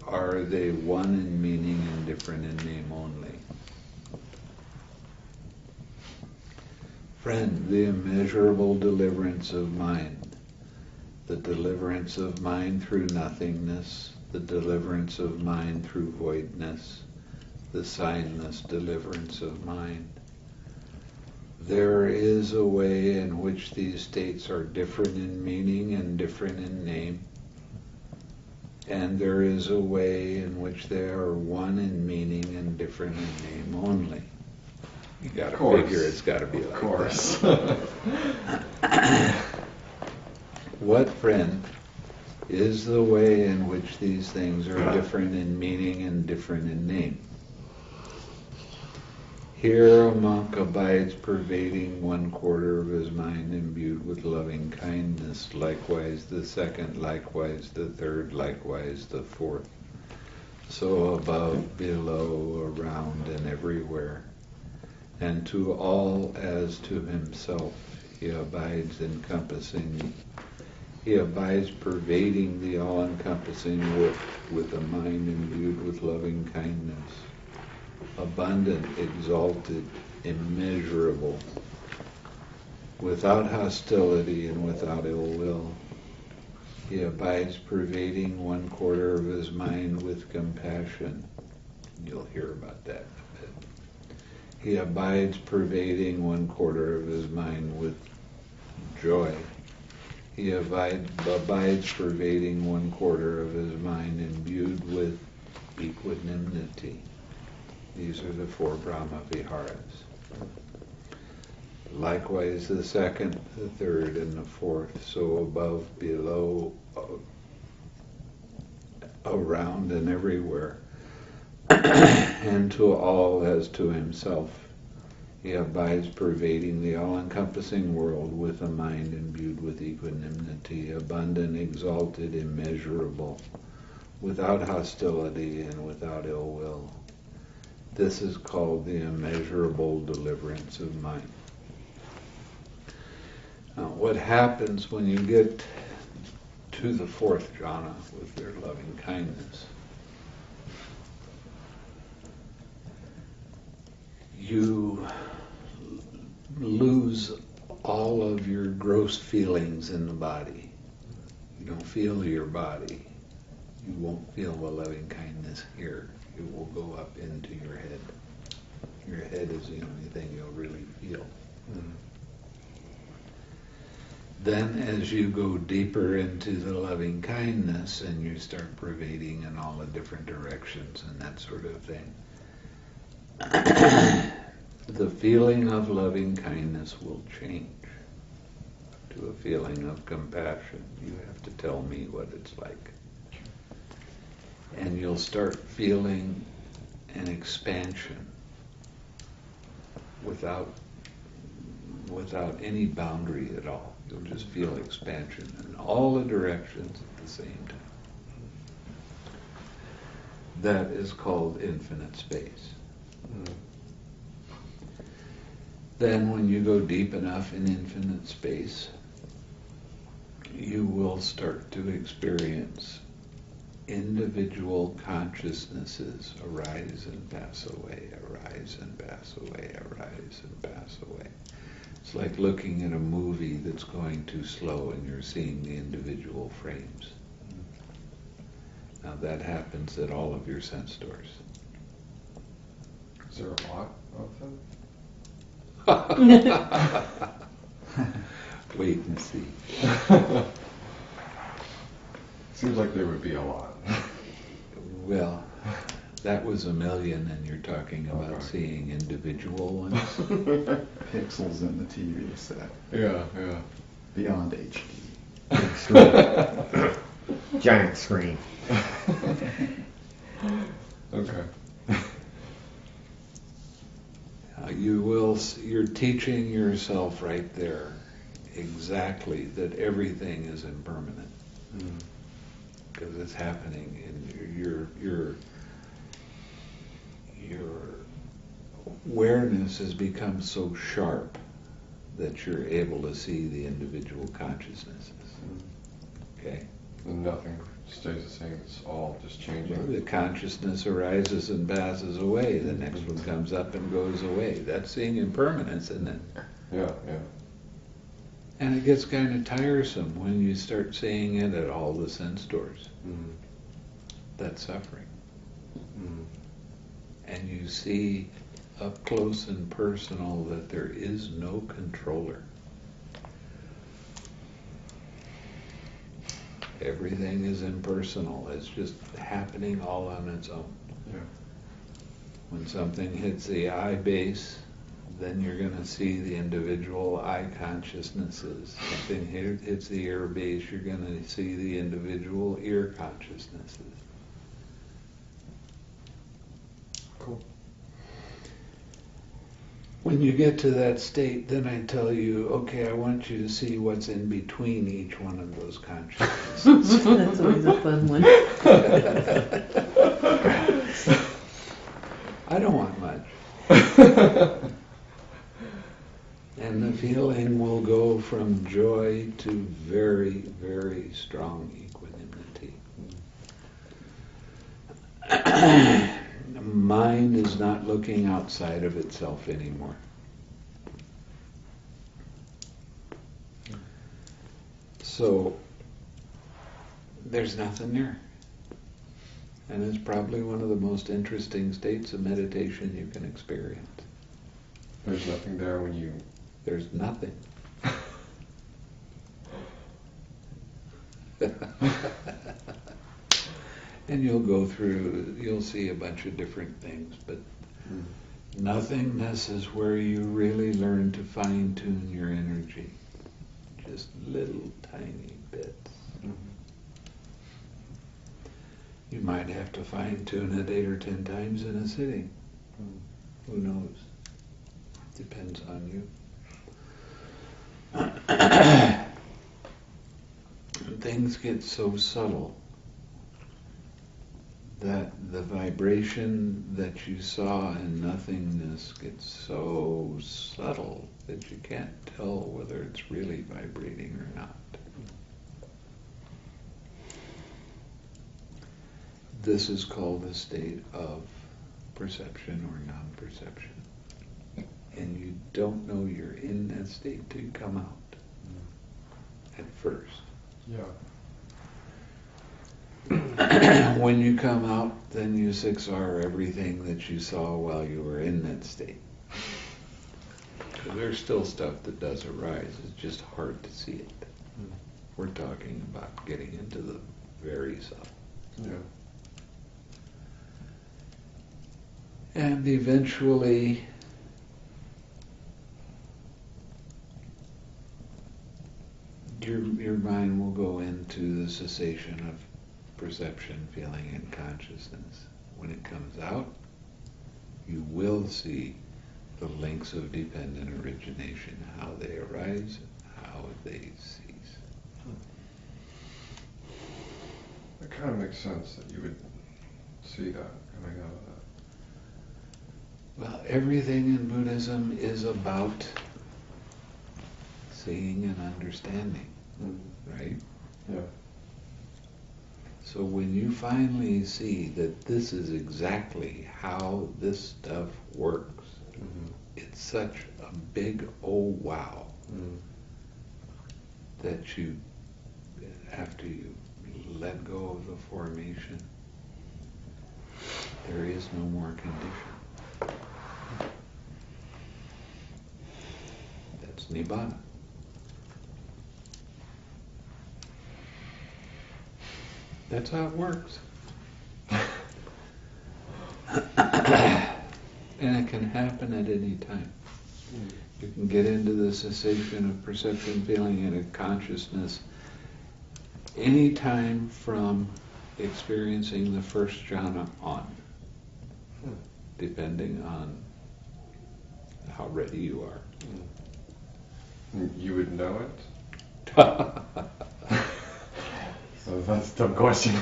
are they one in meaning and different in name only? Friend, the immeasurable deliverance of mind, the deliverance of mind through nothingness, the deliverance of mind through voidness, the signless deliverance of mind. There is a way in which these states are different in meaning and different in name, and there is a way in which they are one in meaning and different in name only. You got to figure it's got to be like that. What, friend, is the way in which these things are different in meaning and different in name? Here a monk abides pervading 1/4 of his mind imbued with loving kindness, likewise the second, likewise the third, likewise the fourth. So above, below, around, and everywhere. And to all as to himself, he abides encompassing. He abides pervading the all-encompassing with a mind imbued with loving kindness, abundant, exalted, immeasurable, without hostility and without ill will. He abides pervading 1/4 of his mind with compassion. You'll hear about that in a bit. He abides pervading 1/4 of his mind with joy. He abides pervading 1/4 of his mind imbued with equanimity. These are the 4 Brahma Viharas. Likewise the second, the third, and the fourth, so above, below, around, and everywhere. And to all as to himself, he abides pervading the all-encompassing world with a mind imbued with equanimity, abundant, exalted, immeasurable, without hostility and without ill will. This is called the immeasurable deliverance of mind. Now, what happens when you get to the 4th jhana with their loving kindness? You lose all of your gross feelings in the body. You don't feel your body. You won't feel the loving kindness here. It will go up into your head. Your head is the only thing you'll really feel. Then as you go deeper into the loving kindness and you start pervading in all the different directions and that sort of thing, the feeling of loving kindness will change to a feeling of compassion. You have to tell me what it's like. And you'll start feeling an expansion without any boundary at all. You'll just feel expansion in all the directions at the same time. That is called infinite space. Then when you go deep enough in infinite space, you will start to experience individual consciousnesses arise and pass away, arise and pass away, arise and pass away. It's like looking at a movie that's going too slow and you're seeing the individual frames. Now that happens at all of your sense doors. Is there a lot of them? Wait and see. Seems like there would be a lot. Well, that was 1,000,000 and you're talking about seeing individual ones. Pixels in the TV set. Yeah. Beyond HD. Giant screen. Okay. You're teaching yourself right there exactly that everything is impermanent. Because it's happening in your awareness has become so sharp that you're able to see the individual consciousnesses. Okay? And nothing stays the same. It's all just changing. The consciousness arises and passes away. The next one comes up and goes away. That's seeing impermanence, isn't it? Yeah, yeah. And it gets kind of tiresome when you start seeing it at all the sense doors. Mm. That's suffering. Mm. And you see up close and personal that there is no controller. Everything is impersonal. It's just happening all on its own. Yeah. When something hits the eye base, then you're going to see the individual eye consciousnesses. Something hits the ear base, you're going to see the individual ear consciousnesses. Cool. When you get to that state, then I tell you, okay, I want you to see what's in between each one of those consciousnesses. That's always a fun one. I don't want much. And the feeling will go from joy to very, very strong equanimity. Mind is not looking outside of itself anymore. So there's nothing there. And it's probably one of the most interesting states of meditation you can experience. There's nothing there when you... There's nothing. And you'll go through, you'll see a bunch of different things, but nothingness is where you really learn to fine-tune your energy. Just little tiny bits. Mm-hmm. You might have to fine-tune it 8 or 10 times in a sitting. Who knows? Depends on you. Things get so subtle that the vibration that you saw in nothingness gets so subtle that you can't tell whether it's really vibrating or not. This is called a state of perception or non-perception. And you don't know you're in that state till you come out at first. Yeah. When you come out, then you 6R everything that you saw while you were in that state. 'Cause there's still stuff that does arise. It's just hard to see it. We're talking about getting into the very subtle. Yeah. And eventually, your mind will go into the cessation of perception, feeling, and consciousness. When it comes out, you will see the links of dependent origination, how they arise, how they cease. It kind of makes sense that you would see that coming out of that. Well, everything in Buddhism is about seeing and understanding, right? Yeah. So when you finally see that this is exactly how this stuff works, it's such a big oh wow that you, after you let go of the formation, there is no more condition. That's Nibbana. That's how it works. And it can happen at any time. You can get into the cessation of perception, feeling, and consciousness any time from experiencing the first jhana on, depending on how ready you are. You would know it? So that's a dumb question.